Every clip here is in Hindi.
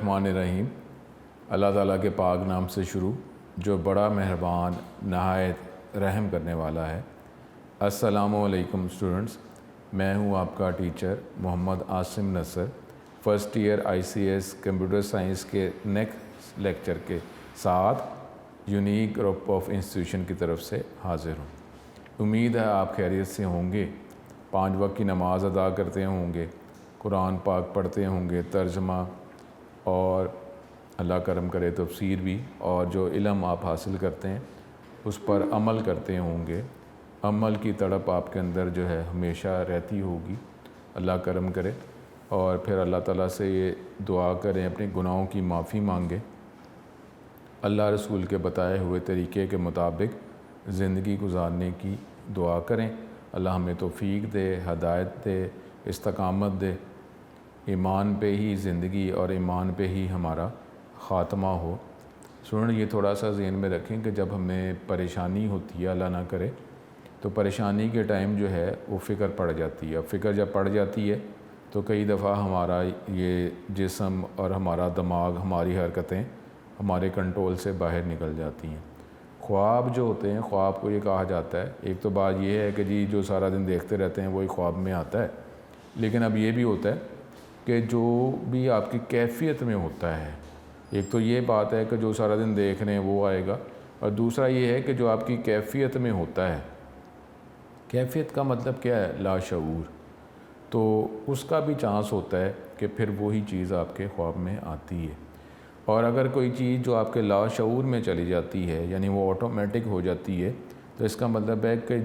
बिस्मिल्लाहिर्रहमानिर्रहीम। अल्लाह ताला के पाक नाम से शुरू, जो बड़ा मेहरबान नहायत रहम करने वाला है। अस्सलामुअलैकुम स्टूडेंट्स, मैं हूँ आपका teacher Mohammad Asim Nasar, first year ICS computer science के नेक्स्ट लेक्चर के साथ यूनिक ग्रुप ऑफ इंस्टीट्यूशन की तरफ से हाज़िर हूँ। उम्मीद है आप खैरियत से होंगे, 5 वक्त की नमाज़ अदा करते होंगे, कुरान पाक पढ़ते होंगे, तर्जमा और अल्लाह करम करे तफसीर भी, और जो इल्म आप हासिल करते हैं उस पर अमल करते होंगे। अमल की तड़प आपके अंदर जो है हमेशा रहती होगी, अल्लाह करम करे। और फिर अल्लाह ताला से ये दुआ करें, अपने गुनाहों की माफ़ी मांगे, अल्लाह रसूल के बताए हुए तरीक़े के मुताबिक ज़िंदगी गुजारने की दुआ करें। अल्लाह हमें तौफ़ीक दे, हदायत दे, इस्तकामत दे, ईमान पे ही ज़िंदगी और ईमान पे ही हमारा ख़ात्मा हो। सुन, ये थोड़ा सा ज़हन में रखें कि जब हमें परेशानी होती है, अल्लाह ना करे, तो परेशानी के टाइम जो है वो फ़िक्र पड़ जाती है। फ़िक्र जब पड़ जाती है तो कई दफ़ा हमारा ये जिस्म और हमारा दिमाग, हमारी हरकतें हमारे कंट्रोल से बाहर निकल जाती हैं। ख्वाब जो होते हैं, ख्वाब को ये कहा जाता है, एक तो बात ये है कि जी जो सारा दिन देखते रहते हैं वही ख्वाब में आता है, लेकिन अब ये भी होता है कि जो भी आपकी कैफियत में होता है, एक तो ये बात है कि जो सारा दिन देख रहे हैं वो आएगा, और दूसरा ये है कि जो आपकी कैफियत में होता है, कैफियत का मतलब क्या है, लाशऊर, तो उसका भी चांस होता है कि फिर वही चीज़ आपके ख्वाब में आती है। और अगर कोई चीज़ जो आपके लाशऊर में चली जाती है, यानी वो ऑटोमेटिक हो जाती है, तो इसका मतलब है कि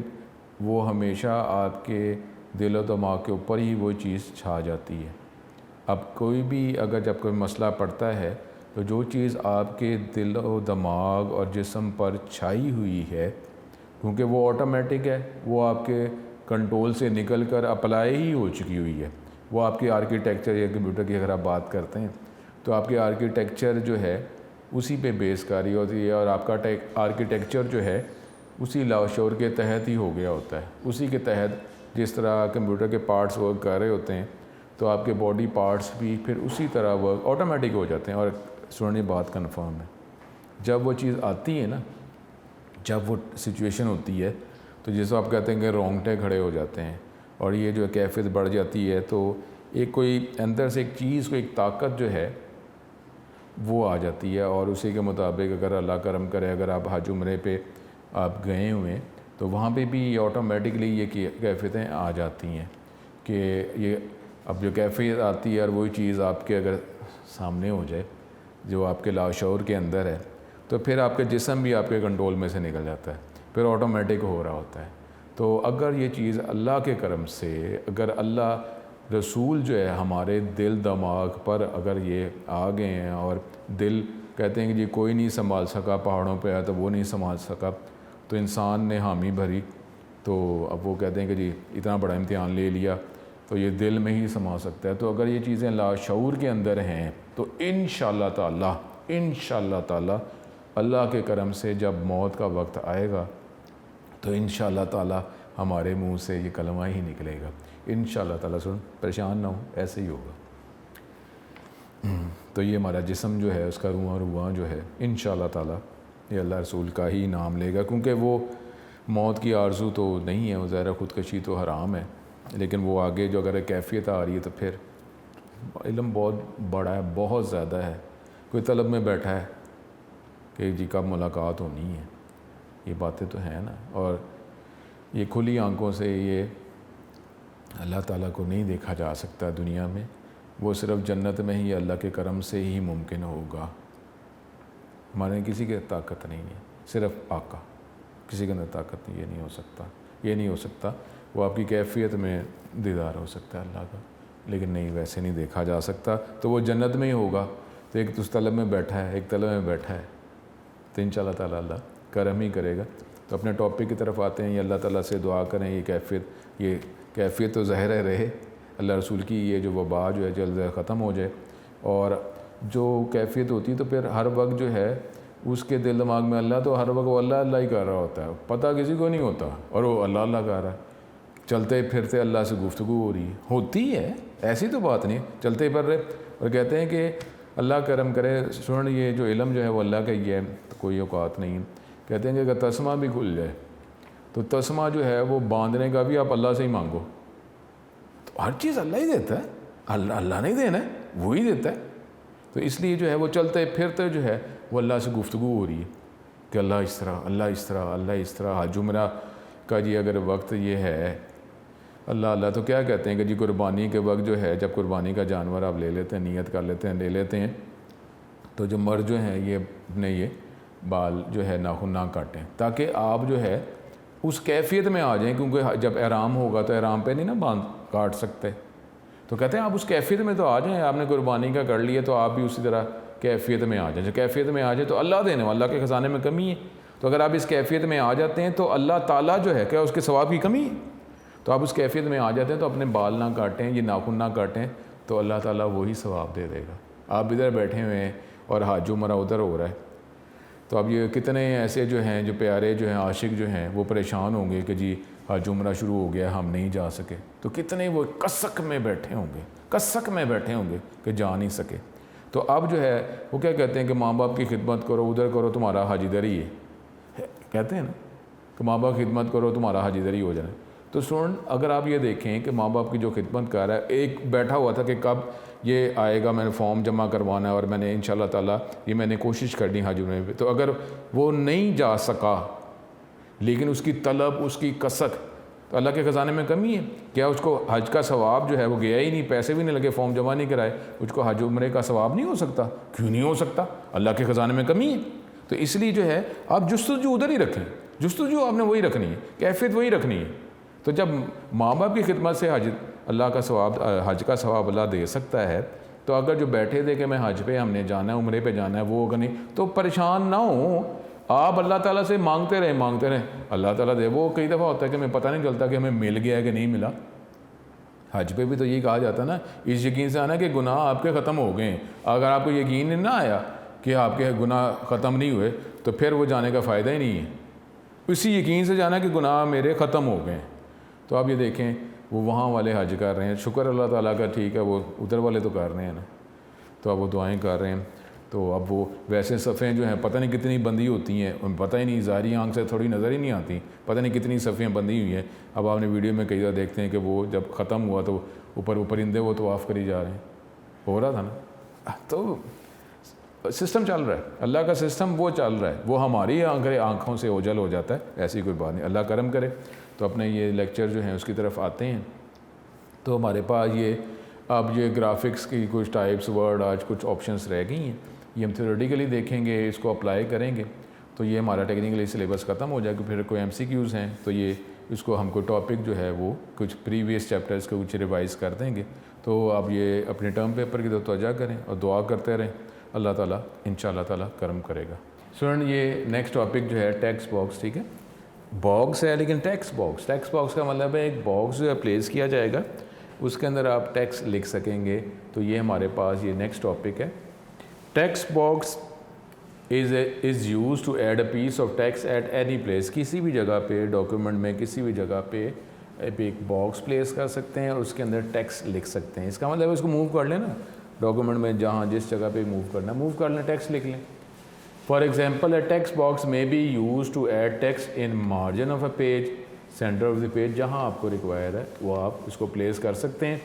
वो हमेशा आपके दिल और दिमाग के ऊपर ही वो चीज़ छा जाती है। अब कोई भी अगर जब कोई मसला पड़ता है, तो जो चीज़ आपके दिल और दिमाग और जिस्म पर छाई हुई है, क्योंकि वो ऑटोमेटिक है, वो आपके कंट्रोल से निकल कर अप्लाई ही हो चुकी हुई है। वो आपकी आर्किटेक्चर या कंप्यूटर की अगर आप बात करते हैं तो आपकी आर्किटेक्चर जो है उसी पे बेस कर रही होती है, और आपका आर्किटेक्चर जो है उसी लाशऊर के तहत ही हो गया होता है। उसी के तहत जिस तरह कंप्यूटर के पार्ट्स वर्क कर रहे होते हैं, तो आपके बॉडी पार्ट्स भी फिर उसी तरह वर्क ऑटोमेटिक हो जाते हैं। और सुननी बात कन्फर्म है, जब वो चीज़ आती है ना, जब वो सिचुएशन होती है, तो जैसे आप कहते हैं कि रोंगटे खड़े हो जाते हैं, और ये जो कैफियत बढ़ जाती है, तो एक कोई अंदर से एक चीज़ को, एक ताकत जो है वो आ जाती है, और उसी के मुताबिक अगर अल्लाह करम करे, अगर आप हज उम्रे पे आप गए हुए हैं, तो वहाँ पे भी ऑटोमेटिकली ये कैफियतें आ जाती हैं कि ये अब जो कैफियत आती है और वही चीज़ आपके अगर सामने हो जाए जो आपके लाशऊर के अंदर है, तो फिर आपके जिस्म भी आपके कंट्रोल में से निकल जाता है, फिर ऑटोमेटिक हो रहा होता है। तो अगर ये चीज़ अल्लाह के करम से, अगर अल्लाह रसूल जो है हमारे दिल दिमाग पर अगर ये आ गए हैं, और दिल कहते हैं कि जी कोई नहीं संभाल सका, पहाड़ों पे आया तो वो नहीं संभाल सका, तो इंसान ने हामी भरी, तो अब वो कहते हैं कि जी इतना बड़ा इम्तिहान ले लिया, तो ये दिल में ही समा सकता है। तो अगर ये चीज़ें लाशऊर के अंदर हैं, तो इंशाअल्लाह ताला अल्लाह के करम से जब मौत का वक्त आएगा, तो इंशाअल्लाह ताला हमारे मुंह से ये कलमा ही निकलेगा। इंशाअल्लाह ताला, सुन परेशान ना हो, ऐसे ही होगा। तो ये हमारा जिस्म जो है, उसका रुआं जो है, इंशाअल्लाह ताला ये अल्लाह रसूल का ही नाम लेगा, क्योंकि वो मौत की आरज़ू तो नहीं है, वो ज़ाहिर ख़ुदकशी तो हराम है, लेकिन वो आगे जो अगर कैफियत आ रही है, तो फिर इल्म बहुत बड़ा है, बहुत ज़्यादा है। कोई तलब में बैठा है कि जी कब मुलाकात होनी है, ये बातें तो हैं ना, और ये खुली आंखों से ये अल्लाह ताला को नहीं देखा जा सकता दुनिया में, वो सिर्फ़ जन्नत में ही अल्लाह के करम से ही मुमकिन होगा। हमारे किसी की ताकत नहीं है, सिर्फ़ आका, किसी के अंदर ताकत नहीं, ये नहीं हो सकता, ये नहीं हो सकता। वो आपकी कैफियत में दीदार हो सकता है अल्लाह का, लेकिन नहीं, वैसे नहीं देखा जा सकता। तो वो जन्नत में ही होगा। तो एक तो उस तलब में बैठा है, एक तलब में बैठा है, तो इंशाअल्लाह ताला अल्लाह करम ही करेगा। तो अपने टॉपिक की तरफ आते हैं। ये अल्लाह ताला से दुआ करें, ये कैफियत तो ज़ाहिर रहे, अल्लाह रसूल की ये जो वबा जो है जल्द ख़त्म हो जाए। और जो कैफियत होती है, तो फिर हर वक्त जो है उसके दिल दिमाग में अल्लाह, तो हर वक्त वो अल्लाह अल्लाह ही कर रहा होता है, पता किसी को नहीं होता, और वो अल्लाह अल्लाह कर रहा है। चलते फिरते अल्लाह से गुफ्तगू हो रही होती है, ऐसी तो बात नहीं, चलते फिर रहे। और कहते हैं कि अल्लाह करम करे। स्टूडेंट ये जो इल्म जो है वो अल्लाह का ही है, तो कोई औकात नहीं है। कहते हैं कि अगर तस्मा भी खुल जाए तो तस्मा जो है वो बांधने का भी आप अल्लाह से ही मांगो, तो हर चीज़ अल्लाह ही देता है, अल्लाह नहीं देना है, वो ही देता है। तो इसलिए जो है वो चलते फिरते जो है वो अल्लाह से गुफ्तगू हो रही है कि अल्लाह इस तरह, अल्लाह इस तरह, अल्लाह इस तरह। जुमरा का जी अगर वक्त ये है अल्लाह अल्लाह, तो क्या कहते हैं कि जी कुर्बानी के वक्त जो है, जब कुर्बानी का जानवर आप ले लेते हैं, नियत कर लेते हैं, ले लेते हैं, तो जो मर्द जो हैं ये अपने ये बाल जो है नाखून ना काटें, ताकि आप जो है उस कैफियत में आ जाएं, क्योंकि जब एहराम होगा तो एहराम पे नहीं ना बांध काट सकते। तो कहते हैं आप उस कैफियत में तो आ जाएं, आपने कुर्बानी का कर लिया तो आप भी उसी तरह कैफियत में आ जाए। जो कैफियत में आ जाए तो अल्लाह देने वाला, अल्लाह के ख़जाने में कमी है, तो अगर आप इस कैफियत में आ जाते हैं तो अल्लाह ताला जो है क्या उसके सवाब की कमी है, तो आप उस कैफियत में आ जाते हैं तो अपने बाल ना काटें, ये नाखून ना काटें, तो अल्लाह ताला वही सवाब दे देगा। आप इधर बैठे हुए हैं और हज उम्रा उधर हो रहा है, तो अब ये कितने ऐसे जो हैं जो प्यारे जो हैं आशिक जो हैं वो परेशान होंगे कि जी हज उम्रा शुरू हो गया, हम नहीं जा सके, तो कितने वो कसक में बैठे होंगे, कसक में बैठे होंगे कि जा नहीं सके। तो अब जो है वो क्या कहते हैं कि माँ बाप की खिदमत करो, उधर करो, तुम्हारा हज इधर ही है, कहते हैं ना कि माँ बाप की खिदमत करो, तुम्हारा हज इधर ही हो जाए। तो स्टूडेंट अगर आप ये देखें कि माँ बाप की जो खिदमत कर रहा है, एक बैठा हुआ था कि कब ये आएगा, मैंने फॉर्म जमा करवाना है और मैंने इंशाल्लाह ताला ये मैंने कोशिश करनी हज उम्रे पे, तो अगर वो नहीं जा सका लेकिन उसकी तलब, उसकी कसक, तो अल्लाह के ख़जाने में कमी है क्या? उसको हज का सवाब जो है वो गया ही नहीं, पैसे भी नहीं लगे, फॉर्म जमा नहीं कराए, उसको हज उम्रे का सवाब नहीं हो सकता? क्यों नहीं हो सकता? अल्लाह के ख़जाने में कमी है। तो इसलिए जो है आप जुस्तजू उधर ही रखें, जुस्तजू आपने वही रखनी है, कैफियत वही रखनी है। तो जब माँ बाप की खिदमत से हज अल्लाह का सवाब, हज का सवाब अल्लाह दे सकता है, तो अगर जो बैठे थे कि मैं हज पे हमने जाना है, उम्रे पे जाना है, वो अगर नहीं, तो परेशान ना हो, आप अल्लाह ताला से मांगते रहें, अल्लाह ताला दे। वो कई दफ़ा होता है कि हमें पता नहीं चलता कि हमें मिल गया है कि नहीं मिला। हज पे भी तो यही कहा जाता है ना, इस यकीन से आना कि गुनाह आपके ख़त्म हो गए। अगर आपको यकीन ना आया कि आपके गुनाह ख़त्म नहीं हुए, तो फिर वो जाने का फ़ायदा ही नहीं है। इसी यकीन से जाना कि गुनाह मेरे ख़त्म हो गए। तो आप ये देखें वो वहाँ वाले हज कर रहे हैं, शुक्र अल्लाह ताला का, ठीक है, वो उधर वाले तो कर रहे हैं ना, तो अब वो दुआएं कर रहे हैं। तो अब वो वैसे सफ़ें जो हैं पता नहीं कितनी बंदी होती हैं, उन्हें पता ही नहीं, ज़ाहिरी आंख से थोड़ी नज़र ही नहीं आती, पता नहीं कितनी सफ़ें बंदी हुई हैं। अब आपने वीडियो में कई बार देखते हैं कि वो जब ख़त्म हुआ तो ऊपर वो परिंदे वो तवाफ़ करी जा रहे हैं, हो रहा था ना। तो सिस्टम चल रहा है, अल्लाह का सिस्टम वो चल रहा है, वो हमारी आँखों से ओझल हो जाता है, ऐसी कोई बात नहीं, अल्लाह करम करे। तो अपने ये लेक्चर जो हैं उसकी तरफ आते हैं। तो हमारे पास ये अब ये ग्राफिक्स की कुछ टाइप्स, वर्ड, आज कुछ ऑप्शंस रह गई हैं, ये हम थ्योरेटिकली देखेंगे, इसको अप्लाई करेंगे, तो ये हमारा टेक्निकली सिलेबस ख़त्म हो जाएगा। फिर कोई MCQs हैं तो ये इसको हमको टॉपिक जो है वो कुछ प्रीवियस चैप्टर्स के कुछ रिवाइज़ कर देंगे। तो आप ये अपने टर्म पेपर की तो तवज्जो करें और दुआ करते रहें, अल्लाह ताला इंशाअल्लाह ताला करम करेगा। स्टूडेंट ये नेक्स्ट टॉपिक जो है टेक्स्ट बॉक्स, ठीक है, बॉक्स है लेकिन टेक्स्ट बॉक्स का मतलब है एक बॉक्स जो है प्लेस किया जाएगा, उसके अंदर आप टेक्स्ट लिख सकेंगे। तो ये हमारे पास ये नेक्स्ट टॉपिक है। Text box is use to add a piece of text at any place, किसी भी जगह पे डॉक्यूमेंट में किसी भी जगह पे एक बॉक्स प्लेस कर सकते हैं और उसके अंदर टेक्स्ट लिख सकते हैं। इसका मतलब इसको मूव कर लें ना, डॉक्यूमेंट में जहाँ जिस जगह पे मूव करना, मूव कर लें, टेक्स्ट लिख लें। For example a text box may be used to add text in margin of a page, center of the page, जहाँ आपको रिक्वायर है वो आप इसको प्लेस कर सकते हैं।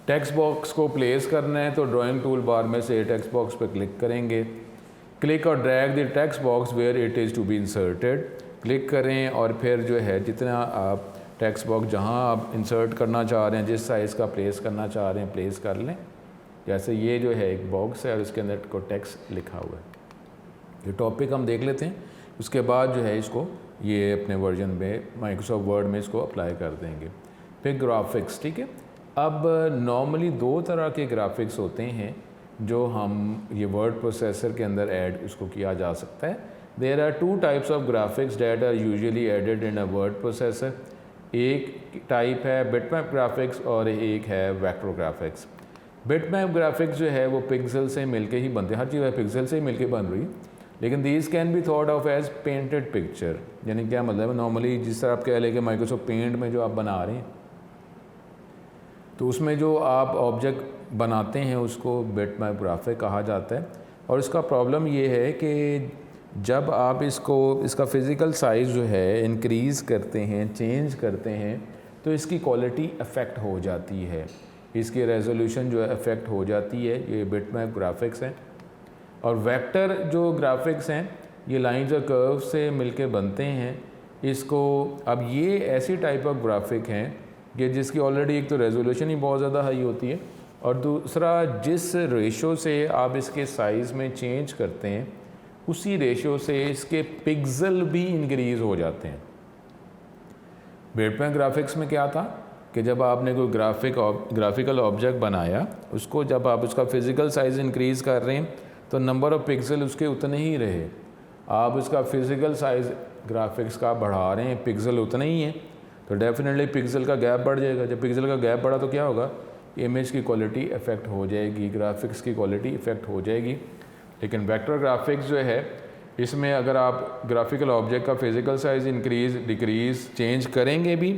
टेक्स्ट बॉक्स को प्लेस करना है तो ड्राइंग टूल बार में से टेक्स्ट बॉक्स पर क्लिक करेंगे, क्लिक और drag the text box where it is to be inserted, click करें और फिर जो है जितना आप टेक्स्ट बॉक्स जहाँ आप इंसर्ट करना चाह रहे हैं, जिस साइज़ का प्लेस करना चाह रहे हैं, प्लेस कर लें। जैसे ये जो है एक बॉक्स है और इसके अंदर को टेक्स्ट लिखा हुआ है। ये टॉपिक हम देख लेते हैं, उसके बाद जो है इसको ये अपने वर्जन में माइक्रोसॉफ्ट वर्ड में इसको अप्लाई कर देंगे। फिर ग्राफिक्स, ठीक है। अब नॉर्मली दो तरह के ग्राफिक्स होते हैं जो हम ये वर्ड प्रोसेसर के अंदर ऐड उसको किया जा सकता है। There are two types of graphics that are usually added in a word processor. एक टाइप है बिटमैप ग्राफिक्स और एक है वेक्टर ग्राफिक्स। बिटमैप ग्राफिक्स जो है वो पिक्सल से मिलके ही बनते हैं, हर चीज़ पिक्सल से ही मिलके बन रही है, लेकिन these can be thought of as painted picture. यानी क्या मतलब है, नॉर्मली जिस तरह आप कह लें कि माइक्रोसॉफ्ट पेंट में जो आप बना रहे हैं तो उसमें जो आप ऑब्जेक्ट बनाते हैं उसको बिटमैप ग्राफिक कहा जाता है। और इसका प्रॉब्लम ये है कि जब आप इसका फ़िज़िकल साइज़ जो है इंक्रीज़ करते हैं, चेंज करते हैं, तो इसकी क्वालिटी अफेक्ट हो जाती है, इसकी रेजोल्यूशन जो है अफेक्ट हो जाती है। ये बिटमैप ग्राफिक्स हैं। और वेक्टर जो ग्राफिक्स हैं ये लाइंस और कर्व से मिलके बनते हैं। इसको अब ये ऐसी टाइप ऑफ ग्राफिक हैं कि जिसकी ऑलरेडी एक तो रेजोल्यूशन ही बहुत ज़्यादा हाई होती है, और दूसरा जिस रेशो से आप इसके साइज़ में चेंज करते हैं उसी रेशो से इसके पिक्सल भी इंक्रीज़ हो जाते हैं। बिटमैप ग्राफिक्स में क्या था कि जब आपने कोई ग्राफिकल ऑब्जेक्ट बनाया, उसको जब आप उसका फ़िज़िकल साइज़ इंक्रीज़ कर रहे हैं तो नंबर ऑफ़ पिक्सल उसके उतने ही रहे। आप उसका फ़िज़िकल साइज़ ग्राफिक्स का बढ़ा रहे हैं, पिक्सल उतने ही हैं, तो डेफिनेटली पिक्सल का गैप बढ़ जाएगा। जब पिक्सल का गैप बढ़ा तो क्या होगा, इमेज की क्वालिटी अफेक्ट हो जाएगी, ग्राफिक्स की क्वालिटी इफेक्ट हो जाएगी। लेकिन वेक्टर ग्राफिक्स जो है इसमें अगर आप ग्राफिकल ऑब्जेक्ट का physical size increase decrease change करेंगे भी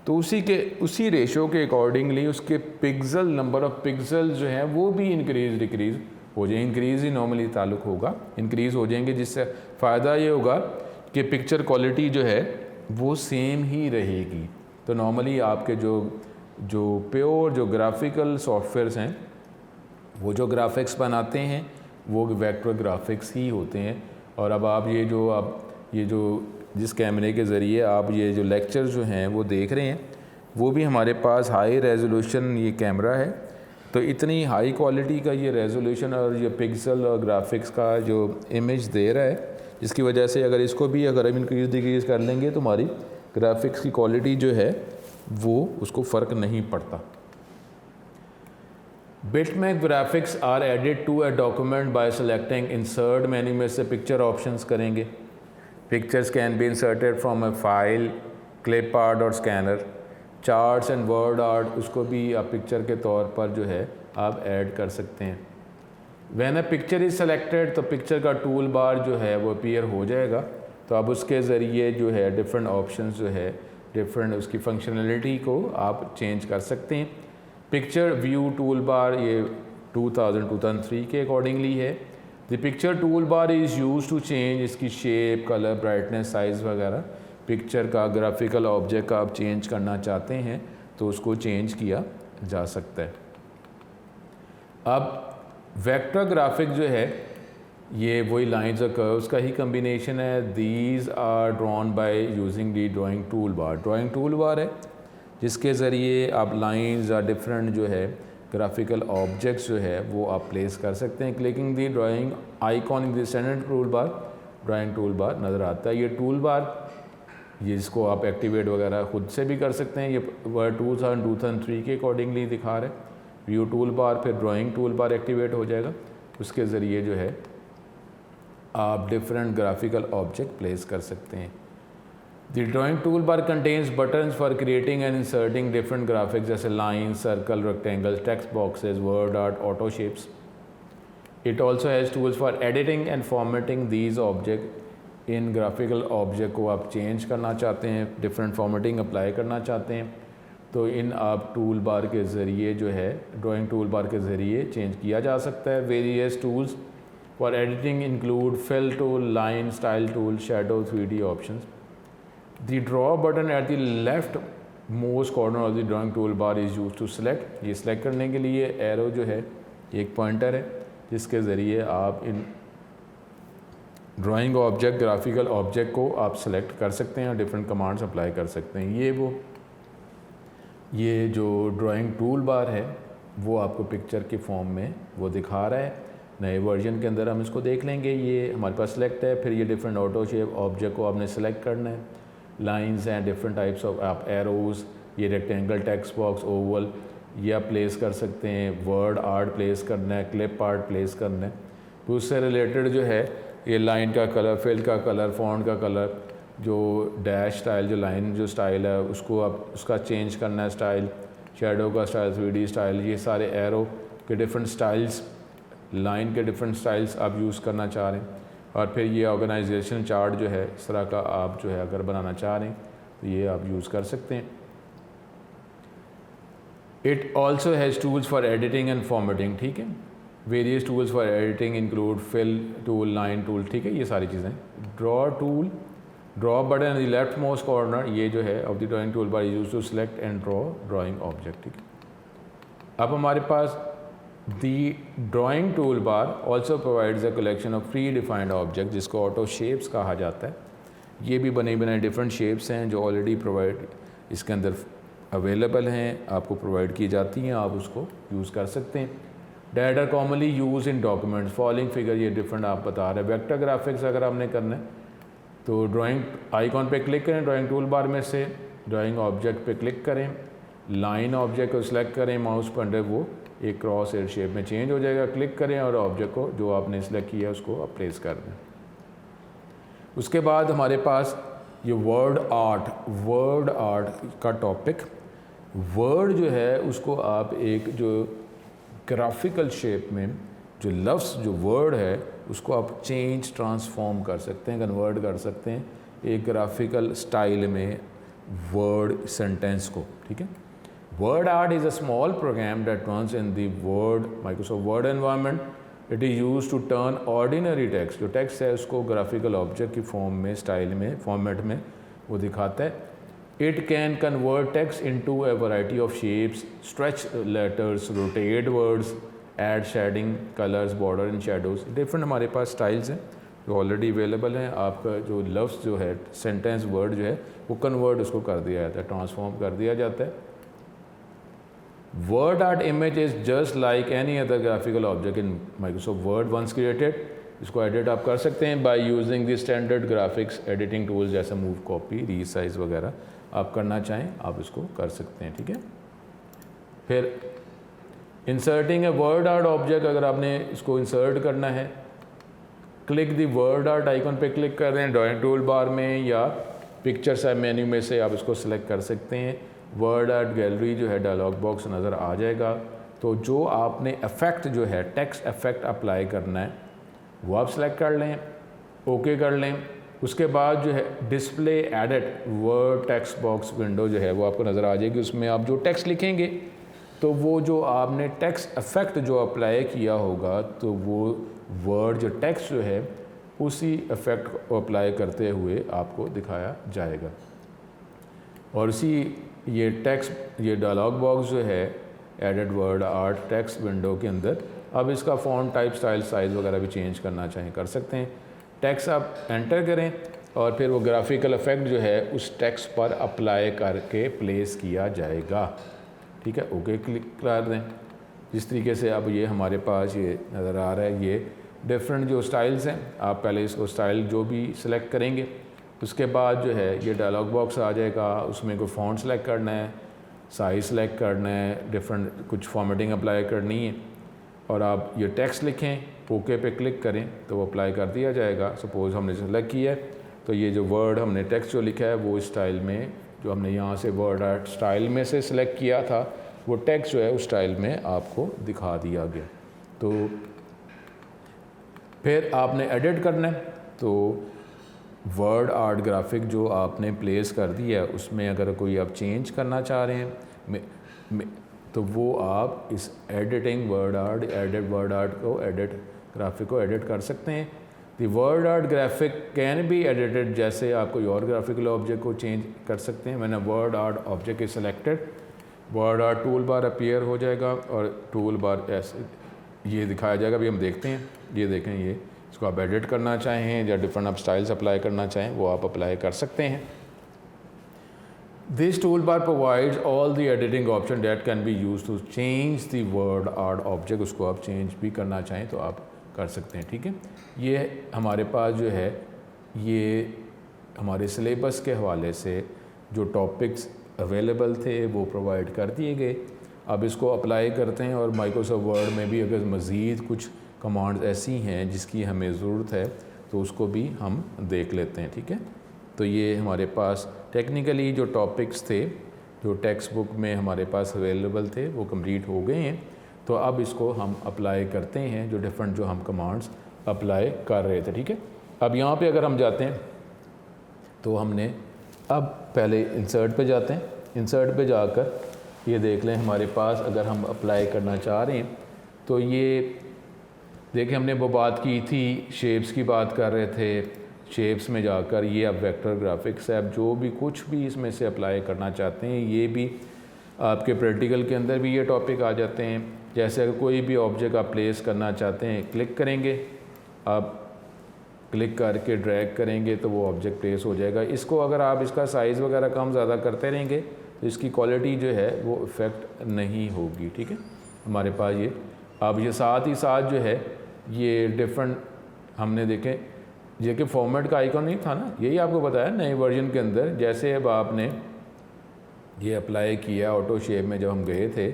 तो उसी रेशो के अकॉर्डिंगली उसके पिक्सल, नंबर ऑफ़ पिक्सल जो हैं वो भी इंक्रीज़ डिक्रीज़ हो जाए। इंक्रीज़ ही नॉर्मली ताल्लुक़ होगा, इंक्रीज़ हो जाएंगे, जिससे फ़ायदा ये होगा कि पिक्चर क्वालिटी जो है वो सेम ही रहेगी। तो नॉर्मली आपके जो प्योर जो ग्राफिकल सॉफ्टवेयर्स हैं वो जो ग्राफिक्स बनाते हैं वो वेक्टर ग्राफिक्स ही होते हैं। और अब आप ये जो जिस कैमरे के ज़रिए आप ये जो लेक्चर जो हैं वो देख रहे हैं वो भी हमारे पास हाई रेजोल्यूशन ये कैमरा है। तो इतनी हाई क्वालिटी का ये रेजोल्यूशन और ये पिक्सल और ग्राफिक्स का जो इमेज दे रहा है, जिसकी वजह से अगर इसको भी अगर हम इंक्रीज़ डिक्रीज़ कर लेंगे तो हमारी ग्राफिक्स की क्वालिटी जो है वो उसको फ़र्क नहीं पड़ता। Bitmap graphics are added to a document by selecting insert menu में से पिक्चर ऑप्शंस करेंगे। Pictures can be inserted from a file, clip art और scanner. Charts and word art उसको भी आप पिक्चर के तौर पर जो है आप ऐड कर सकते हैं। When a picture is selected तो पिक्चर का टूल बार जो है वो अपीयर हो जाएगा। तो आप उसके ज़रिए जो है डिफरेंट ऑप्शंस जो है डिफरेंट उसकी फंक्शनलिटी को आप चेंज कर सकते हैं। पिक्चर व्यू टूल बार ये 2003 के अकॉर्डिंगली है। The picture tool bar is use to change इसकी शेप, कलर, ब्राइटनेस, साइज़ वगैरह। पिक्चर का ग्राफिकल ऑब्जेक्ट का आप चेंज करना चाहते हैं तो उसको चेंज किया जा सकता है। अब वेक्टर ग्राफिक जो है ये वही लाइंस और कर्व्स का ही कम्बिनेशन है। These are drawn by using the drawing tool bar. Drawing tool bar है जिसके ज़रिए आप लाइंस या डिफरेंट जो है ग्राफिकल ऑब्जेक्ट्स जो है वो आप प्लेस कर सकते हैं। Clicking the drawing icon in the standard tool bar, drawing tool बार नज़र आता है। ये टूल बार ये इसको आप एक्टिवेट वगैरह ख़ुद से भी कर सकते हैं। ये वर्ड 2003 के अकॉर्डिंगली दिखा रहे। व्यू टूल बार फिर ड्राइंग टूल बार एक्टिवेट हो जाएगा, उसके ज़रिए जो है आप डिफरेंट ग्राफिकल ऑब्जेक्ट प्लेस कर सकते हैं। The drawing tool bar contains buttons for creating and inserting different graphics जैसे line, circle, rectangle, text boxes, word art, auto shapes. It also has tools for editing and formatting these object. इन ग्राफिकल ऑब्जेक्ट को आप चेंज करना चाहते हैं, डिफरेंट फॉर्मेटिंग अप्लाई करना चाहते हैं तो इन आप टूल बार के ज़रिए जो है ड्राइंग टूल बार के ज़रिए चेंज किया जा सकता है। Various tools for editing include fill tool, line, style tool, shadow, 3D options. The draw button at the left most corner of the drawing tool bar is use to select. ये सिलेक्ट करने के लिए एरो जो है एक पॉइंटर है जिसके ज़रिए आप इन ड्राइंग ऑब्जेक्ट, ग्राफिकल ऑब्जेक्ट को आप सेलेक्ट कर सकते हैं और डिफरेंट कमांड्स अप्लाई कर सकते हैं। ये जो ड्राइंग टूल बार है वो आपको पिक्चर के फॉर्म में वो दिखा रहा है। नए वर्जन के अंदर हम इसको देख लेंगे। ये हमारे पास सेलेक्ट है, फिर ये डिफरेंट ऑटो शेप ऑब्जेक्ट को आपने सेलेक्ट करना है। लाइंस हैं, डिफरेंट टाइप्स ऑफ आप एरोज़, ये रेक्टेंगल, टेक्स्ट बॉक्स, ओवल ये आप प्लेस कर सकते हैं। वर्ड आर्ट प्लेस करना है, क्लिप आर्ट प्लेस करना है। तो उससे रिलेटेड जो है ये लाइन का कलर, फिल का कलर, फॉन्ट का कलर, जो डैश स्टाइल, जो लाइन जो स्टाइल है उसको आप उसका चेंज करना है स्टाइल, शेडो का स्टाइल, 3D स्टाइल, ये सारे एरो के डिफरेंट स्टाइल्स, लाइन के डिफरेंट स्टाइल्स आप यूज़ करना चाह रहे हैं। और फिर ये ऑर्गेनाइजेशन चार्ट जो है इस तरह का आप जो है अगर बनाना चाह रहे हैं तो ये आप यूज़ कर सकते हैं। It also has tools for editing and formatting, ठीक है। Various tools for editing include fill tool, line tool, ठीक है, ये सारी चीज़ें। Draw tool, draw button in the left most corner, ये जो है of the drawing tool bar use to select and draw drawing object, ठीक है। अब हमारे पास the drawing tool bar also provides a collection of predefined object, जिसको ऑटो शेप्स कहा जाता है। ये भी बने बनाए डिफरेंट शेप्स हैं जो ऑलरेडी प्रोवाइड इसके अंदर अवेलेबल हैं, आपको प्रोवाइड की जाती हैं, आप उसको यूज़ कर सकते हैं। That are commonly use in documents, following figure, ये डिफरेंट आप बता रहे हैं। वेक्टर ग्राफिक्स अगर आपने करना है तो ड्राइंग आइकॉन पे क्लिक करें, ड्राइंग टूल बार में से ड्राइंग ऑब्जेक्ट पे क्लिक करें, लाइन ऑब्जेक्ट को सिलेक्ट करें, माउस पॉइंटर वो एक क्रॉस एयर शेप में चेंज हो जाएगा, क्लिक करें और ऑब्जेक्ट को जो आपने सिलेक्ट किया उसको आप प्लेस कर दें। उसके बाद हमारे पास ये वर्ड आर्ट का टॉपिक, वर्ड जो है उसको आप एक जो ग्राफिकल शेप में जो लफ्ज़ जो वर्ड है उसको आप चेंज ट्रांसफॉर्म कर सकते हैं, कन्वर्ट कर सकते हैं एक ग्राफिकल स्टाइल में वर्ड सेंटेंस को, ठीक है। Word art is a small program that runs in the word Microsoft Word environment. It is use to turn ordinary text, जो टेक्स्ट है उसको ग्राफिकल ऑब्जेक्ट की फॉर्म में, स्टाइल में, फॉर्मेट में वो दिखाता है। It can convert text into a variety of shapes, stretch letters, rotate words, add shading, colours, border and shadows. Different हमारे पास स्टाइल्स हैं जो ऑलरेडी अवेलेबल हैं। आपका जो लफ्ज़ जो है, सेंटेंस, वर्ड जो है वो कन्वर्ट उसको कर दिया जाता है, ट्रांसफॉर्म कर दिया जाता है। Word art image is just like any other graphical object in Microsoft Word once created. इसको एडिट आप कर सकते हैं by using the standard graphics editing tools जैसे मूव, कॉपी, रीसाइज वगैरह आप करना चाहें आप इसको कर सकते हैं, ठीक है। फिर inserting a word art object, अगर आपने इसको इंसर्ट करना है, click the word art icon पे क्लिक कर दें ड्राइंग टूल बार में या पिक्चर्स मेन्यू में से आप इसको सिलेक्ट कर सकते हैं। वर्ड आर्ट गैलरी जो है डायलॉग बॉक्स नज़र आ जाएगा। तो जो आपने इफ़ेक्ट जो है टेक्स्ट इफ़ेक्ट अप्लाई करना है वो आप सेलेक्ट कर लें, ओके कर लें। उसके बाद जो है display edit word text box window जो है वो आपको नज़र आ जाएगी। उसमें आप जो टेक्स्ट लिखेंगे तो वो जो आपने टेक्स्ट इफ़ेक्ट जो अप्लाई किया होगा तो वो वर्ड जो टेक्स्ट जो है उसी इफ़ेक्ट को अप्लाई करते हुए आपको दिखाया जाएगा। और इसी ये टेक्स्ट, ये डायलॉग बॉक्स जो है edit word art text window के अंदर अब इसका फ़ॉन्ट टाइप, स्टाइल, साइज़ वगैरह भी चेंज करना चाहें कर सकते हैं। टेक्स्ट आप एंटर करें और फिर वो ग्राफिकल इफ़ेक्ट जो है उस टेक्स्ट पर अप्लाई करके प्लेस किया जाएगा, ठीक है। ओके क्लिक कर दें। जिस तरीके से अब ये हमारे पास ये नज़र आ रहा है, ये डिफरेंट जो स्टाइल्स हैं, आप पहले इसको स्टाइल जो भी सिलेक्ट करेंगे उसके बाद जो है ये डायलॉग बॉक्स आ जाएगा। उसमें कोई फ़ॉन्ट सेलेक्ट करना है, साइज़ सेलेक्ट करना है, डिफरेंट कुछ फॉर्मेटिंग अप्लाई करनी है और आप ये टेक्स्ट लिखें, ओके पे क्लिक करें तो वो अप्लाई कर दिया जाएगा। सपोज़ हमने सेलेक्ट किया है तो ये जो वर्ड हमने टेक्स्ट जो लिखा है वो स्टाइल में, जो हमने यहाँ से वर्ड आर्ट स्टाइल में से सिलेक्ट किया था वो टेक्स्ट जो है उस स्टाइल में आपको दिखा दिया गया। तो फिर आपने एडिट करना है, तो वर्ड आर्ट ग्राफिक जो आपने प्लेस कर दिया है उसमें अगर कोई आप चेंज करना चाह रहे हैं तो वो आप इस editing word art, edit word art को, एडिट ग्राफिक को एडिट कर सकते हैं। The word art graphic can be edited, जैसे आप कोई और ग्राफिकल ऑब्जेक्ट को चेंज कर सकते हैं। मैंने word art object is selected, word art tool bar appear हो जाएगा और टूल बार ऐसे ये दिखाया जाएगा। अभी हम देखते हैं, ये देखें, ये इसको आप एडिट करना चाहें या डिफरेंट आप स्टाइल्स अप्लाई करना चाहें वो आप अप्लाई कर सकते हैं। This tool bar provides all the editing option that can be use to change the word art object. उसको आप चेंज भी करना चाहें तो आप कर सकते हैं, ठीक है। ये हमारे पास जो है ये हमारे सिलेबस के हवाले से जो टॉपिक्स अवेलेबल थे वो प्रोवाइड कर दिए गए। अब इसको अप्लाई करते हैं और माइक्रोसॉफ्ट वर्ड में भी अगर मज़ीद कुछ कमांड्स ऐसी हैं जिसकी हमें ज़रूरत है तो उसको भी हम देख लेते हैं, ठीक है। तो ये हमारे पास टेक्निकली जो टॉपिक्स थे जो टेक्स्ट बुक में हमारे पास अवेलेबल थे वो कंप्लीट हो गए हैं। तो अब इसको हम अप्लाई करते हैं, जो डिफरेंट जो हम कमांड्स अप्लाई कर रहे थे, ठीक है। अब यहाँ पे अगर हम जाते हैं तो हमने अब पहले इंसर्ट पे जाते हैं। इंसर्ट पे जाकर ये देख लें हमारे पास अगर हम अप्लाई करना चाह रहे हैं तो ये देखिए हमने वो बात की थी, शेप्स की बात कर रहे थे, शेप्स में जाकर ये अब वेक्टर ग्राफिक्स है। अब जो भी कुछ भी इसमें से अप्लाई करना चाहते हैं ये भी आपके प्रैक्टिकल के अंदर भी ये टॉपिक आ जाते हैं। जैसे अगर कोई भी ऑब्जेक्ट आप प्लेस करना चाहते हैं, क्लिक करेंगे, आप क्लिक करके ड्रैग करेंगे तो वो ऑब्जेक्ट प्लेस हो जाएगा। इसको अगर आप इसका साइज़ वगैरह कम ज़्यादा करते रहेंगे तो इसकी क्वालिटी जो है वो इफ़ेक्ट नहीं होगी, ठीक है। हमारे पास ये अब ये साथ ही साथ जो है ये डिफरेंट हमने देखें ये कि फॉर्मेट का आइकॉन नहीं था ना, यही आपको बताया नए वर्जन के अंदर। जैसे अब आपने ये अप्लाई किया ऑटो शेप में जब हम गए थे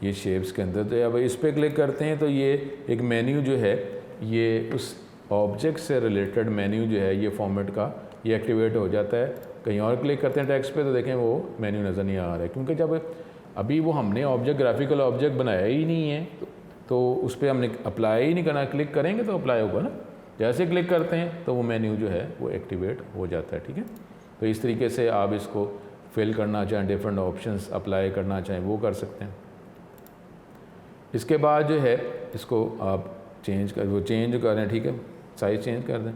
ये शेप्स के अंदर, तो अब इस पर क्लिक करते हैं तो ये एक मेन्यू जो है ये उस ऑब्जेक्ट से रिलेटेड मेन्यू जो है ये फॉर्मेट का ये एक्टिवेट हो जाता है। कहीं और क्लिक करते हैं टेक्स्ट पे तो देखें वो मेन्यू नज़र नहीं आ रहा है, क्योंकि जब अभी वो हमने ऑब्जेक्ट ग्राफिकल ऑब्जेक्ट बनाया ही नहीं है तो उस पर हमने अप्लाई ही नहीं करना। क्लिक करेंगे तो अप्लाई होगा ना, जैसे क्लिक करते हैं तो वो मेन्यू जो है वो एक्टिवेट हो जाता है, ठीक है। तो इस तरीके से आप इसको फिल करना चाहें, डिफरेंट ऑप्शंस अप्लाई करना चाहें वो कर सकते हैं। इसके बाद जो है इसको आप चेंज करें, ठीक है, साइज़ चेंज कर दें।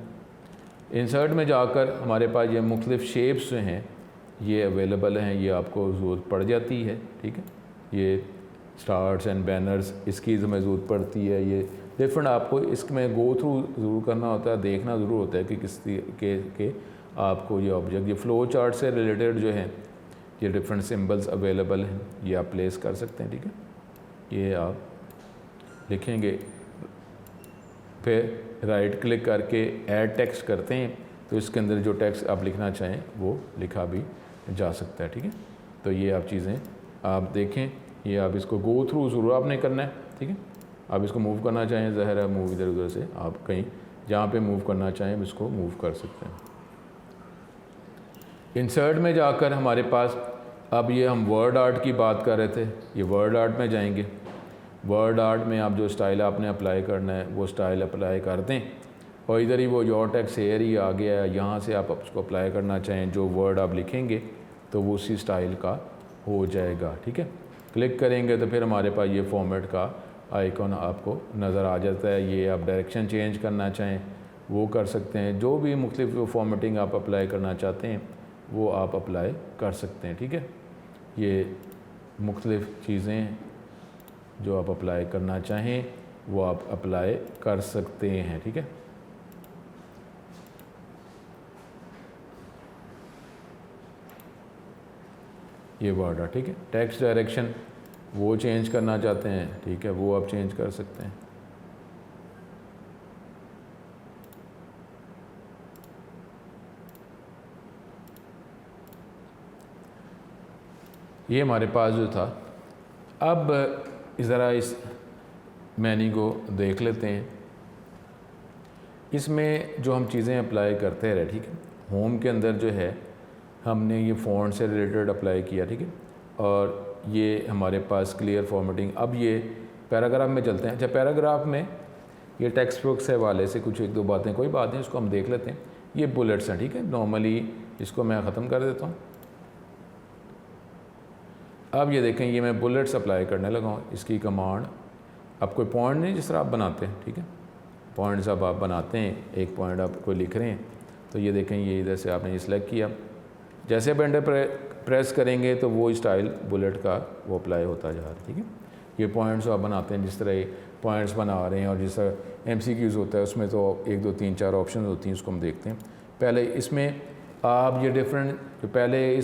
इंसर्ट में जाकर हमारे पास ये मुख्तलिफ शेप्स जो हैं ये अवेलेबल हैं, ये आपको ज़रूरत पड़ जाती है, ठीक है। ये स्टार्स एंड बैनर्स इसकी ज़रूरत पड़ती है। ये डिफरेंट आपको इसमें गो थ्रू ज़रूर करना होता है, देखना ज़रूर होता है कि किस के आपको ये ऑब्जेक्ट ये फ़्लो चार्ट से रिलेटेड जो है ये डिफरेंट सिंबल्स अवेलेबल हैं, ये आप प्लेस कर सकते हैं, ठीक है। ये आप लिखेंगे, फिर राइट क्लिक करके ऐड टेक्स्ट करते हैं तो इसके अंदर जो टेक्स्ट आप लिखना चाहें वो लिखा भी जा सकता है, ठीक है। तो ये आप चीज़ें आप देखें, ये आप इसको गो थ्रू ज़रूर आपने करना है, ठीक है। आप इसको मूव करना चाहें, ज़ाहिर है मूव इधर उधर से आप कहीं जहाँ पे मूव करना चाहें इसको मूव कर सकते हैं। इंसर्ट में जाकर हमारे पास अब ये हम वर्ड आर्ट की बात कर रहे थे, ये वर्ड आर्ट में जाएंगे। वर्ड आर्ट में आप जो स्टाइल आपने अप्लाई करना है वो स्टाइल अप्लाई कर दें और इधर ही वो योर टेक्स्ट एयर ही आ गया है, यहाँ से आप उसको अप्लाई करना चाहें जो वर्ड आप लिखेंगे तो वो उसी स्टाइल का हो जाएगा, ठीक है। क्लिक करेंगे तो फिर हमारे पास ये फॉर्मेट का आइकॉन आपको नज़र आ जाता है। ये आप डायरेक्शन चेंज करना चाहें वो कर सकते हैं, जो भी मुख्तलिफ फॉर्मेटिंग आप अप्लाई करना चाहते हैं वो आप अप्लाई कर सकते हैं, ठीक है। ये मुख्तलिफ चीज़ें जो आप अप्लाई करना चाहें वो आप अप्लाई कर सकते हैं, ठीक है। ये वर्ड है, ठीक है। टेक्स्ट डायरेक्शन वो चेंज करना चाहते हैं, ठीक है, वो आप चेंज कर सकते हैं। ये हमारे पास जो था, अब ज़रा इस मेन्यू को देख लेते हैं। इसमें जो हम चीज़ें अप्लाई करते रहे, ठीक है, होम के अंदर जो है हमने ये फ़ॉन्ट से रिलेटेड अप्लाई किया, ठीक है, और ये हमारे पास क्लियर फॉर्मेटिंग। अब ये पैराग्राफ में चलते हैं। अच्छा, पैराग्राफ में ये टेक्स्ट बुक से हवाले से कुछ एक दो बातें, कोई बात नहीं, इसको हम देख लेते हैं। ये बुलेट्स हैं, ठीक है, नॉर्मली इसको मैं ख़त्म कर देता हूँ। अब ये देखें, ये मैं बुलेट्स अप्लाई करने लगा हूँ। इसकी कमांड, अब कोई पॉइंट नहीं जिस तरह आप बनाते हैं, ठीक है, पॉइंट्स अब आप बनाते हैं, एक पॉइंट आप कोई लिख रहे हैं तो ये देखें, ये इधर से आपने ये सिलेक्ट किया, जैसे आप एंटर प्रेस करेंगे तो वो स्टाइल बुलेट का वो अप्लाई होता जा रहा है, ठीक है। ये पॉइंट्स आप बनाते हैं, जिस तरह ये पॉइंट्स बना रहे हैं, और जिस तरह MCQs होता है उसमें तो 1 2 3 4 ऑप्शन होती हैं, उसको हम देखते हैं। पहले इसमें आप ये डिफरेंट जो पहले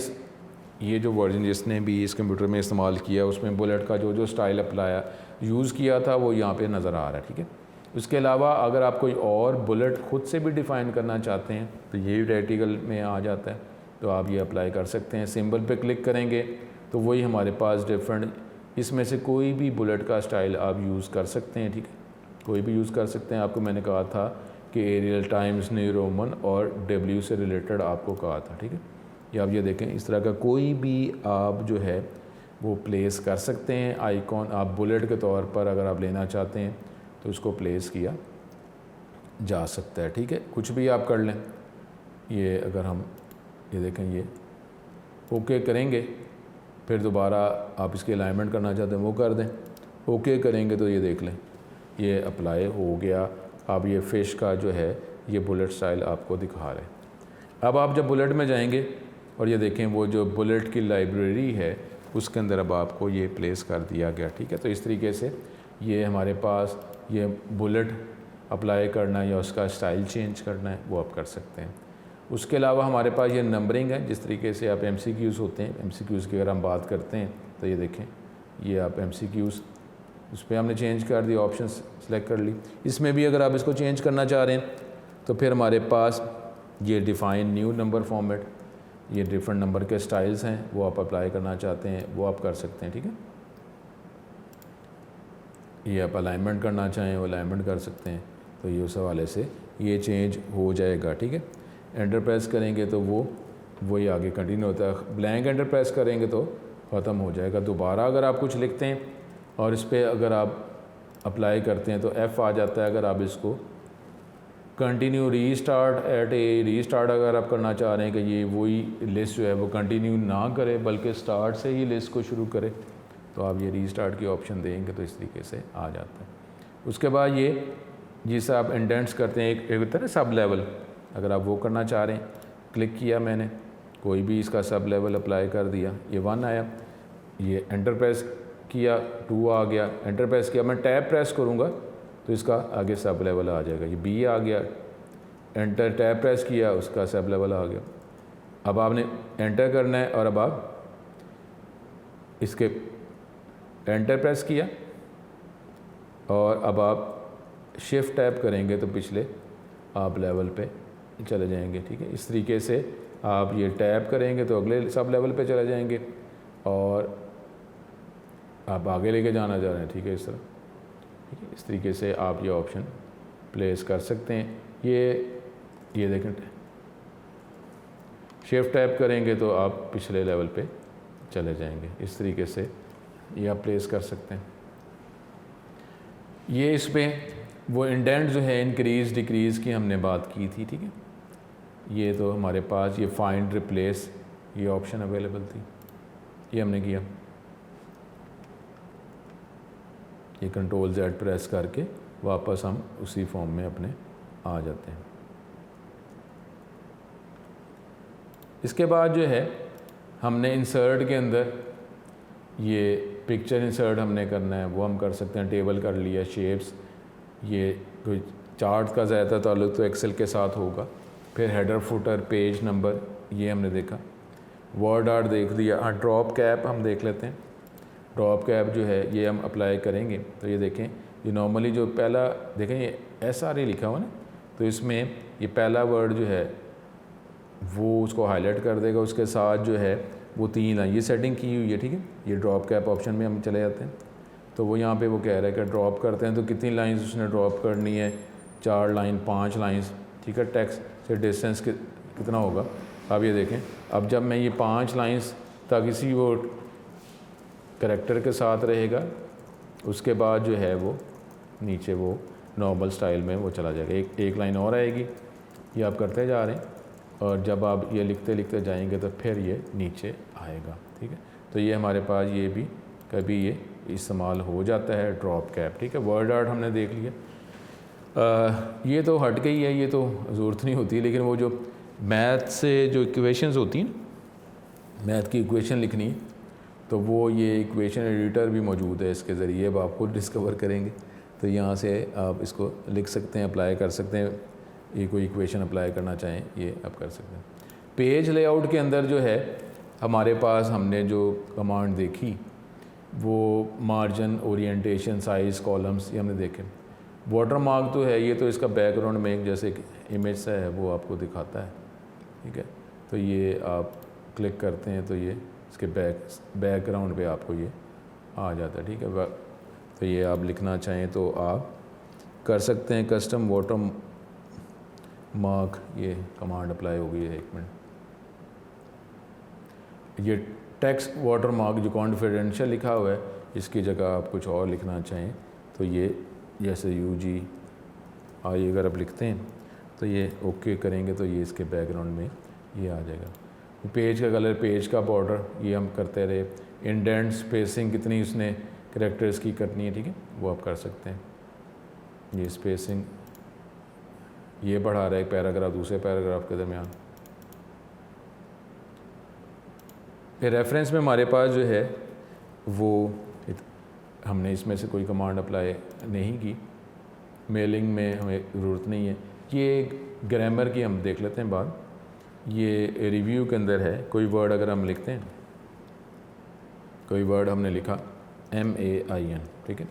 ये जो वर्जन जिसने भी इस कंप्यूटर में इस्तेमाल किया उसमें बुलेट का जो स्टाइल अप्लाया यूज़ किया था वो यहाँ पे नज़र आ रहा है, ठीक है। उसके अलावा अगर आप कोई और बुलेट खुद से भी डिफ़ाइन करना चाहते हैं तो ये भी प्रैक्टिकल में आ जाता है, तो आप ये अप्लाई कर सकते हैं। सिंबल पे क्लिक करेंगे तो वही हमारे पास डिफरेंट, इसमें से कोई भी बुलेट का स्टाइल आप यूज़ कर सकते हैं, ठीक है, कोई भी यूज़ कर सकते हैं। आपको मैंने कहा था कि एरियल, टाइम्स न्यू रोमन और W से रिलेटेड आपको कहा था, ठीक है। या आप ये देखें, इस तरह का कोई भी आप जो है वो प्लेस कर सकते हैं आइकॉन। आप बुलेट के तौर पर अगर आप लेना चाहते हैं तो उसको प्लेस किया जा सकता है, ठीक है, कुछ भी आप कर लें। ये अगर हम ये देखें, ये ओके करेंगे फिर दोबारा आप इसकी अलाइनमेंट करना चाहते हैं वो कर दें, ओके करेंगे तो ये देख लें ये अप्लाई हो गया। अब ये फ़िश का जो है ये बुलेट स्टाइल आपको दिखा रहे हैं। अब आप जब बुलेट में जाएंगे और ये देखें वो जो बुलेट की लाइब्रेरी है उसके अंदर अब आपको ये प्लेस कर दिया गया, ठीक है। तो इस तरीके से ये हमारे पास ये बुलेट अप्लाई करना है या उसका स्टाइल चेंज करना है वो आप कर सकते हैं। उसके अलावा हमारे पास ये नंबरिंग है, जिस तरीके से आप MCQs होते हैं, MCQs की अगर हम बात करते हैं तो ये देखें ये आप MCQs उस पर हमने चेंज कर दिया, ऑप्शन सेलेक्ट कर ली। इसमें भी अगर आप इसको चेंज करना चाह रहे हैं तो फिर हमारे पास ये डिफ़ाइन न्यू नंबर फॉर्मेट, ये डिफरेंट नंबर के स्टाइल्स हैं वो आप अप्लाई करना चाहते हैं वो आप कर सकते हैं, ठीक है। ये आप अलाइनमेंट करना चाहें वो अलाइनमेंट कर सकते हैं, तो ये उस हवाले से ये चेंज हो जाएगा, ठीक है। एंटर प्रेस करेंगे तो वही आगे कंटिन्यू होता है, ब्लैंक एंटर प्रेस करेंगे तो ख़त्म हो जाएगा। दोबारा अगर आप कुछ लिखते हैं और इस पर अगर आप अप्लाई करते हैं तो F आ जाता है। अगर आप इसको कंटिन्यू रीस्टार्ट एट ए रीस्टार्ट अगर आप करना चाह रहे हैं कि ये वही लिस्ट जो है वो कंटिन्यू ना करे बल्कि स्टार्ट से ही लिस्ट को शुरू करे, तो आप ये रीस्टार्ट की ऑप्शन देंगे तो इस तरीके से आ जाता है। उसके बाद ये जिसे आप इंडेंट्स करते हैं एक होता है ना सब लेवल, अगर आप वो करना चाह रहे हैं, क्लिक किया मैंने कोई भी इसका सब लेवल अप्लाई कर दिया, ये 1 आया, ये एंटर प्रेस किया 2 आ गया, एंटर प्रेस किया, मैं टैब प्रेस करूँगा तो इसका आगे सब लेवल आ जाएगा, ये B आ गया, एंटर टैब प्रेस किया उसका सब लेवल आ गया। अब आपने एंटर करना है और अब आप इसके एंटर प्रेस किया और अब आप शिफ्ट टैप करेंगे तो पिछले आप लेवल पे चले जाएंगे, ठीक है। इस तरीके से आप ये टैप करेंगे तो अगले सब लेवल पे चले जाएंगे और आप आगे लेके जाना चाह रहे हैं, ठीक है, इस तरह, ठीक है। इस तरीके से आप ये ऑप्शन प्लेस कर सकते हैं। ये देखें शिफ्ट टैप करेंगे तो आप पिछले लेवल पे चले जाएंगे, इस तरीके से ये आप प्लेस कर सकते हैं। ये इसमें वो इंडेंट जो है इंक्रीज़ डिक्रीज़ की हमने बात की थी, ठीक है। ये तो हमारे पास ये फाइंड रिप्लेस ये ऑप्शन अवेलेबल थी, ये हमने किया, ये कंट्रोल Z प्रेस करके वापस हम उसी फॉर्म में अपने आ जाते हैं। इसके बाद जो है हमने इंसर्ट के अंदर ये पिक्चर इंसर्ट हमने करना है वो हम कर सकते हैं। टेबल कर लिया, शेप्स, ये कोई चार्ट का ज़्यादा ताल्लुक तो एक्सेल के साथ होगा। फिर हेडर फुटर पेज नंबर ये हमने देखा, वर्ड आर्ट देख दिया। हाँ, ड्रॉप कैप हम देख लेते हैं। ड्रॉप कैप जो है ये हम अप्लाई करेंगे तो ये देखें ये नॉर्मली जो पहला देखें ये SRA लिखा हुआ ना, तो इसमें ये पहला वर्ड जो है वो उसको हाईलाइट कर देगा, उसके साथ जो है वो 3 लाइन ये सेटिंग की हुई है, ठीक है। ये ड्रॉप कैप ऑप्शन में हम चले जाते हैं तो वो यहाँ पे वो कह रहा है कि ड्रॉप करते हैं तो कितनी लाइंस उसने ड्रॉप करनी है, 4 लाइन 5 लाइंस, ठीक है। टेक्स्ट से डिस्टेंस कितना होगा, अब ये देखें। अब जब मैं ये 5 लाइंस तक इसी वो करैक्टर के साथ रहेगा, उसके बाद जो है वो नीचे वो नॉर्मल स्टाइल में वो चला जाएगा। एक लाइन और आएगी, ये आप करते जा रहे हैं और जब आप ये लिखते लिखते जाएंगे तो फिर ये नीचे आएगा, ठीक है। तो ये हमारे पास ये भी कभी ये इस्तेमाल हो जाता है ड्रॉप कैप, ठीक है। वर्ड आर्ट हमने देख लिया। ये तो हट गई है, ये तो ज़रूरत नहीं होती, लेकिन वो जो मैथ से जो इक्वेशंस होती हैं, मैथ की इक्वेशन लिखनी है तो वो ये इक्वेशन एडिटर भी मौजूद है, इसके ज़रिए अब आप खुद डिस्कवर करेंगे। तो यहाँ से आप इसको लिख सकते हैं, अप्लाई कर सकते हैं, ये कोई इक्वेशन अप्लाई करना चाहें ये आप कर सकते हैं। पेज लेआउट के अंदर जो है हमारे पास हमने जो कमांड देखी वो मार्जिन, ओरिएंटेशन, साइज़, कॉलम्स ये हमने देखे। वाटर मार्क तो है, ये तो इसका बैकग्राउंड में एक जैसे इमेज सा है वो आपको दिखाता है, ठीक है। तो ये आप क्लिक करते हैं तो ये इसके बैकग्राउंड पे आपको ये आ जाता है, ठीक है। तो ये आप लिखना चाहें तो आप कर सकते हैं। कस्टम वाटर मार्क ये कमांड अप्लाई हो गई है, 1 मिनट। ये टेक्स्ट वाटर मार्क जो कॉन्फिडेंशियल लिखा हुआ है, इसकी जगह आप कुछ और लिखना चाहें तो ये जैसे UG आई अगर आप लिखते हैं तो ये ओके करेंगे तो ये इसके बैकग्राउंड में ये आ जाएगा। पेज का कलर, पेज का बॉर्डर ये हम करते रहे। इंडेंट स्पेसिंग कितनी उसने कैरेक्टर्स की करनी है, ठीक है, वो आप कर सकते हैं। ये स्पेसिंग ये बढ़ा रहा है एक पैराग्राफ दूसरे पैराग्राफ के दरमियान। फिर रेफरेंस में हमारे पास जो है वो हमने इसमें से कोई कमांड अप्लाई नहीं की, मेलिंग में हमें ज़रूरत नहीं है। ये ग्रामर की हम देख लेते हैं बात। ये रिव्यू के अंदर है, कोई वर्ड अगर हम लिखते हैं, कोई वर्ड हमने लिखा MAIN, ठीक है,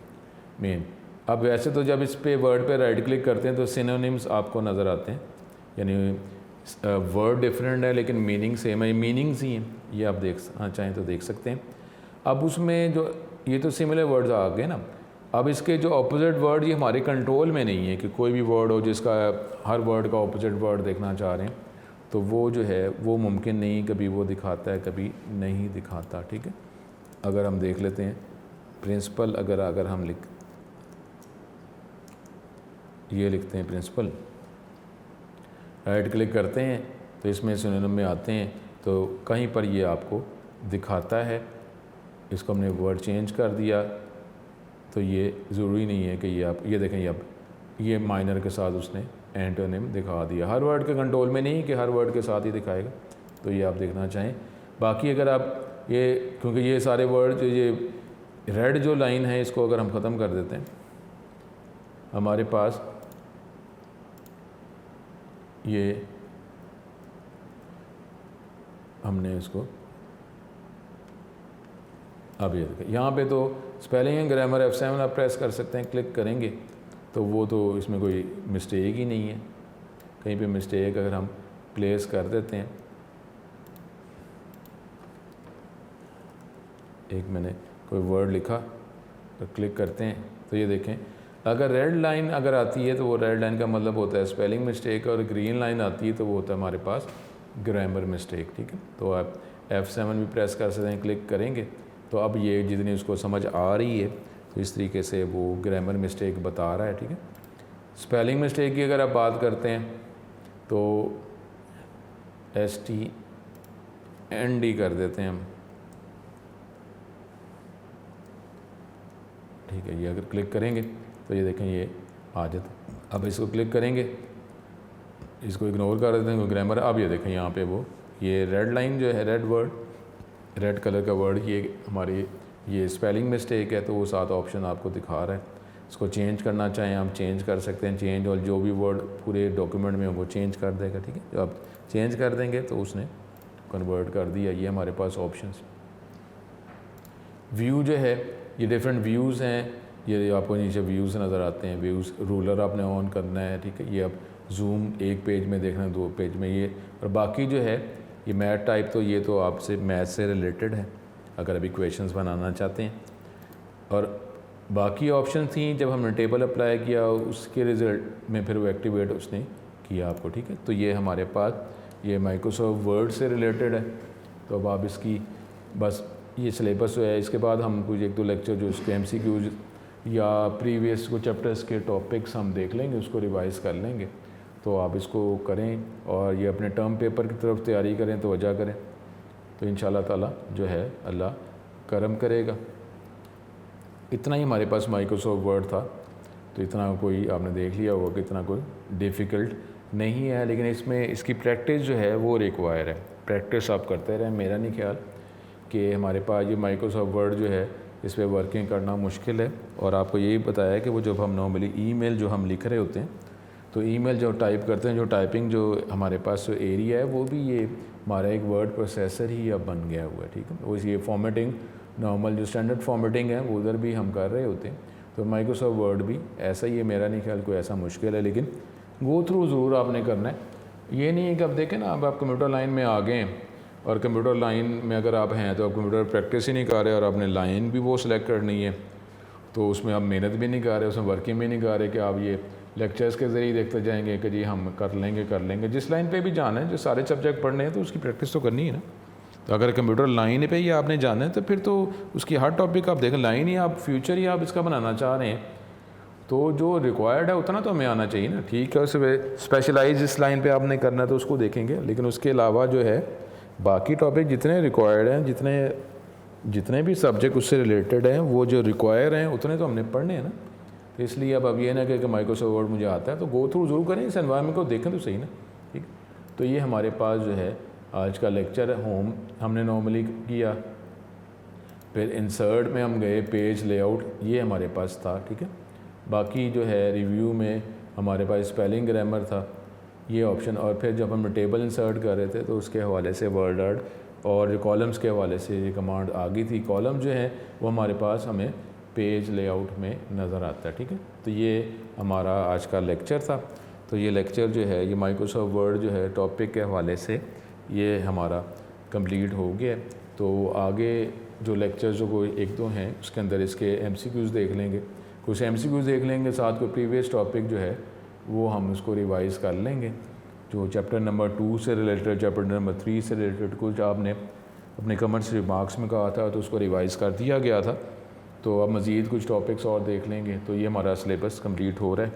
मेन। अब वैसे तो जब इस पे वर्ड पे राइट क्लिक करते हैं तो सिनोनिम्स आपको नज़र आते हैं, यानी वर्ड डिफरेंट है लेकिन मीनिंग सेम है, मीनिंग्स ही हैं, ये आप चाहें तो देख सकते हैं। अब उसमें जो ये तो सिमिलर वर्ड्स आ गए ना, अब इसके जो अपोजिट वर्ड ये हमारे कंट्रोल में नहीं है कि कोई भी वर्ड हो जिसका हर वर्ड का अपोजिट वर्ड देखना चाह रहे हैं, तो वो जो है वो मुमकिन नहीं, कभी वो दिखाता है कभी नहीं दिखाता, ठीक है। अगर हम देख लेते हैं प्रिंसिपल, अगर हम लिखते हैं प्रिंसिपल, राइट क्लिक करते हैं तो इसमें सिनोनिम में आते हैं, तो कहीं पर ये आपको दिखाता है। इसको हमने वर्ड चेंज कर दिया तो ये ज़रूरी नहीं है कि ये देखें, अब ये माइनर के साथ उसने एंटोनिम दिखा दिया। हर वर्ड के कंट्रोल में नहीं कि हर वर्ड के साथ ही दिखाएगा, तो ये आप देखना चाहें। बाकी अगर आप ये, क्योंकि ये सारे वर्ड ये रेड जो लाइन है इसको अगर हम ख़त्म कर देते हैं, हमारे पास ये हमने इसको अब ये देखें, यहाँ पे तो स्पेलिंग एंड ग्रामर F7 आप प्रेस कर सकते हैं, क्लिक करेंगे तो वो तो इसमें कोई मिस्टेक ही नहीं है। कहीं पे मिस्टेक अगर हम प्लेस कर देते हैं, एक मैंने कोई वर्ड लिखा तो क्लिक करते हैं तो ये देखें, अगर रेड लाइन अगर आती है तो वो रेड लाइन का मतलब होता है स्पेलिंग मिस्टेक, और ग्रीन लाइन आती है तो वो होता है हमारे पास ग्रामर मिस्टेक, ठीक है। तो आप F7 भी प्रेस कर सकते हैं, क्लिक करेंगे तो अब ये जितनी उसको समझ आ रही है तो इस तरीके से वो ग्रामर मिस्टेक बता रहा है, ठीक है। स्पेलिंग मिस्टेक की अगर आप बात करते हैं तो STND कर देते हैं हम, ठीक है। ये अगर क्लिक करेंगे तो ये देखें ये आ जाता। अब इसको क्लिक करेंगे, इसको इग्नोर कर देते हैं ग्रामर। अब ये देखें यहाँ पे वो ये रेड लाइन जो है, रेड वर्ड, रेड कलर का वर्ड, ये हमारी ये स्पेलिंग मिस्टेक है, तो वो सात ऑप्शन आपको दिखा रहा है। इसको चेंज करना चाहें हम चेंज कर सकते हैं, चेंज, और जो भी वर्ड पूरे डॉक्यूमेंट में हो वो चेंज कर देगा, ठीक है। जब आप चेंज कर देंगे तो उसने कन्वर्ट कर दिया। ये हमारे पास ऑप्शंस। व्यू जो है, ये डिफरेंट व्यूज़ हैं, ये आपको नीचे व्यूज़ नज़र आते हैं। व्यूज़ रूलर आपने ऑन करना है, ठीक है। ये आप जूम एक पेज में देखना है, 2 पेज में ये, और बाकी जो है ये मैथ टाइप, तो ये तो आपसे मैथ से रिलेटेड है अगर आप इक्वेशंस बनाना चाहते हैं। और बाकी ऑप्शन थी जब हमने टेबल अप्लाई किया उसके रिज़ल्ट में फिर वो एक्टिवेट उसने किया आपको, ठीक है। तो ये हमारे पास ये माइक्रोसॉफ्ट वर्ड से रिलेटेड है। तो अब आप इसकी बस ये सिलेबस है, इसके बाद हम कुछ 1-2 लेक्चर जो इसके MCQs या प्रीवियस को चैप्टर्स के टॉपिक्स हम देख लेंगे, उसको रिवाइज़ कर लेंगे। तो आप इसको करें और ये अपने टर्म पेपर की तरफ तैयारी करें, तो वजह करें, तो इंशाल्लाह ताला जो है अल्लाह करम करेगा। इतना ही हमारे पास माइक्रोसॉफ्ट वर्ड था, तो इतना कोई आपने देख लिया होगा कि इतना कोई डिफ़िकल्ट नहीं है, लेकिन इसमें इसकी प्रैक्टिस जो है वो रिक्वायर है। प्रैक्टिस आप करते रहें। मेरा नहीं ख्याल कि हमारे पास ये माइक्रोसॉफ्ट वर्ड जो है इस पर वर्किंग करना मुश्किल है। और आपको यही बताया कि वो जब हम नॉर्मली ईमेल जो हम लिख रहे होते हैं, तो ईमेल जो टाइप करते हैं, जो टाइपिंग जो हमारे पास जो एरिया है वो भी ये हमारा एक वर्ड प्रोसेसर ही अब बन गया हुआ है, ठीक है। वो ये फॉर्मेटिंग नॉर्मल जो स्टैंडर्ड फॉर्मेटिंग है वो उधर भी हम कर रहे होते हैं। तो माइक्रोसॉफ्ट वर्ड भी ऐसा ही है। मेरा नहीं ख्याल कोई ऐसा मुश्किल है, लेकिन गो थ्रू ज़रूर आपने करना है। ये नहीं है कि अब देखें ना, अब आप कंप्यूटर लाइन में आ गए हैं और कंप्यूटर लाइन में अगर आप हैं तो आप कंप्यूटर प्रैक्टिस ही नहीं कर रहे और आपने लाइन भी वो सिलेक्ट करनी है, तो उसमें आप मेहनत भी नहीं कर रहे, उसमें वर्किंग भी नहीं कर रहे कि आप ये लेक्चर्स के ज़रिए देखते जाएंगे कि जी हम कर लेंगे। जिस लाइन पे भी जाना है, जो सारे सब्जेक्ट पढ़ने हैं, तो उसकी प्रैक्टिस तो करनी है ना। तो अगर कंप्यूटर लाइन पे ही आपने जाना है तो फिर तो उसकी हर टॉपिक आप देखें, लाइन ही आप फ्यूचर ही आप इसका बनाना चाह रहे हैं, तो जो रिक्वायर्ड है उतना तो हमें आना चाहिए ना, ठीक है। उसमें स्पेशलाइज इस लाइन पे आपने करना है तो उसको देखेंगे, लेकिन उसके अलावा जो है बाकी टॉपिक जितने रिक्वायर्ड हैं, जितने जितने भी सब्जेक्ट उससे रिलेटेड हैं वो जो रिक्वायर हैं उतने तो हमने पढ़ने हैं ना। तो इसलिए अब ये ना कि माइक्रोसॉफ्ट वर्ड मुझे आता है तो गो थ्रू ज़रूर करें, इस एनवायरनमेंट को देखें तो सही ना। ठीक, तो ये हमारे पास जो है आज का लेक्चर होम हमने नॉर्मली किया, फिर इंसर्ट में हम गए, पेज लेआउट ये हमारे पास था। ठीक है, बाकी जो है रिव्यू में हमारे पास स्पेलिंग ग्रामर था ये ऑप्शन, और फिर जब हम टेबल इंसर्ट कर रहे थे तो उसके हवाले से वर्ड आर्ट और कॉलम्स के हवाले से ये कमांड आ गई थी। कॉलम जो है वो हमारे पास हमें पेज लेआउट में नज़र आता है। ठीक है, तो ये हमारा आज का लेक्चर था। तो ये लेक्चर जो है ये माइक्रोसॉफ्ट वर्ड जो है टॉपिक के हवाले से ये हमारा कंप्लीट हो गया। तो आगे जो लेक्चर जो कोई एक दो हैं उसके अंदर इसके MCQs देख लेंगे, कुछ MCQs देख लेंगे, साथ कोई प्रीवियस टॉपिक जो है वो हम उसको रिवाइज़ कर लेंगे। जो चैप्टर नंबर 2 से रिलेटेड, चैप्टर नंबर 3 से रिलेटेड कुछ आपने अपने कमेंट्स रिमार्क्स में कहा था तो उसको रिवाइज़ कर दिया गया था। तो अब मज़ीद कुछ टॉपिक्स और देख लेंगे। तो ये हमारा सिलेबस कंप्लीट हो रहा है,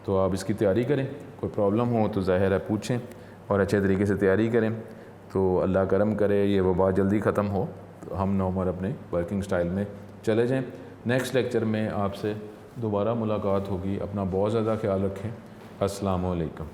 तो आप इसकी तैयारी करें। कोई प्रॉब्लम हो तो ज़ाहिर है पूछें और अच्छे तरीके से तैयारी करें। तो अल्लाह करम करे ये वबा जल्दी ख़त्म हो तो हम नॉर्मल अपने वर्किंग स्टाइल में चले जाएँ। नेक्स्ट लेक्चर में आपसे दोबारा मुलाकात होगी। अपना बहुत ज़्यादा ख्याल रखें। अस्सलाम वालेकुम।